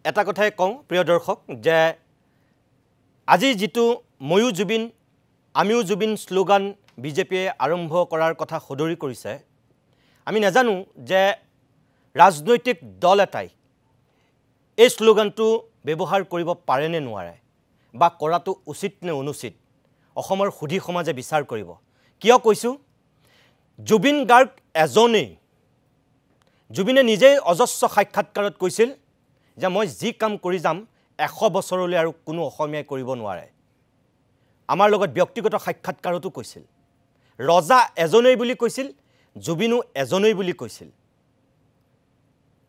এটা কথাই কওঁ প্ৰিয় দৰ্শক যে আজি যেটো ময়ো জুবিন আমিও জুবিন স্লোগান বিজেপিয়ে আৰম্ভ কৰাৰ কথা সদৰি কৰিছে আমি নাজানো যে ৰাজনৈতিক দল এটাই এই স্লোগানটো ব্যৱহাৰ কৰিব পাৰে নে নোৱাৰে বা কৰাটো উচিত নে অনুচিত অসমৰ সুধী সমাজে বিচাৰ কৰিব কিয় কৈছো জুবিন গাৰ্গ এজনেই জুবিনে নিজে অজস্ৰ সাক্ষাৎকাৰত কৈছিল যে মই যি কাম কৰি যাম 100 বছৰলৈ আৰু কোনো অসমীয়াই কৰিব নোৱাৰে আমাৰ লগত ব্যক্তিগত সাক্ষাৎকাৰতো কৈছিল ৰজা এজনেই বুলি কৈছিল জুবিনো এজনেই বুলি কৈছিল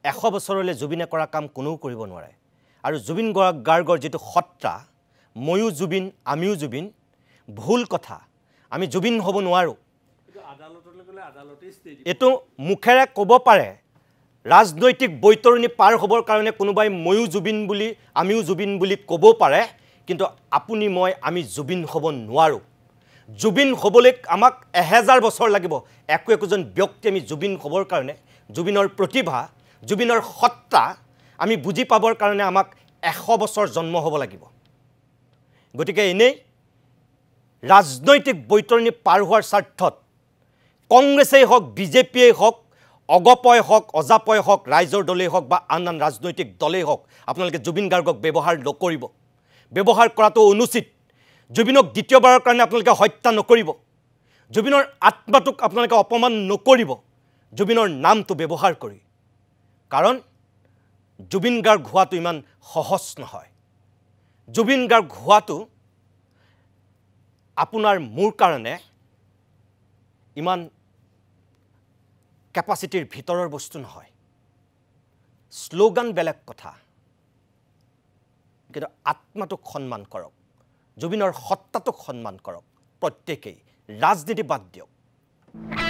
100 বছৰলৈ জুবিনে কৰা কাম কোনেও কৰিব নোৱাৰে আৰু জুবিন গাৰ্গৰ যেটো সত্তা ময়ো জুবিন আমিও জুবিন ভুল কথা আমি জুবিন হ'ব নোৱাৰো এটো মুখেৰে ক'ব পাৰে ৰাজনৈতিক বৈতৰণী পাৰ হ'বৰ কাৰণে কোনোবাই ময়ো জুবিন বুলি আমিও জুবিন বুলি ক'ব পাৰে কিন্তু আপুনি মই আমি জুবিন হ'ব নোৱাৰো জুবিন হ'বলৈ আমাক 1000 বছৰ লাগিব একজন ব্যক্তি আমি জুবিন হ'বৰ কাৰণে জুবিনৰ প্ৰতিভা জুবিনৰ সত্তা আমি বুজি পাবৰ কাৰণে আমাক 100 বছৰ জন্ম হ'ব লাগিব গতিকে এনেই ৰাজনৈতিক বৈতৰণী পাৰ হোৱাৰ স্বাৰ্থত কংগ্ৰেছেই হওক বিজেপিয়েই হওক অগপয় হওক অজাপয় হওক ৰাইজৰ দলেই হওক বা আন আন ৰাজনৈতিক দলেই হওক আপোনালোকে জুবিন গাৰ্গক ব্যৱহাৰ নকৰিব ব্যৱহাৰ কৰাটো অনুচিত জুবিনক দ্বিতীয়বাৰৰ কাৰণে আপোনালোকে হত্যা নকৰিব জুবিনৰ আত্মাটোক আপোনালোকে অপমান নকৰিব জুবিনৰ নামটো ব্যৱহাৰ কৰি কাৰণ জুবিন গাৰ্গ হোৱাটো ইমান সহজ নহয় জুবিন গাৰ্গ হোৱাটো আপোনাৰ মোৰ কাৰণে ইমান ক্যাপাসিটিৰ ভিতৰৰ বস্তু নহয় স্লোগান বেলেগ কথা কিন্তু আত্মাটোক সন্মান কৰক জুবিনৰ সত্তাটোক সন্মান কৰক প্ৰত্যেকই ৰাজনীতি বাদ দিয়ক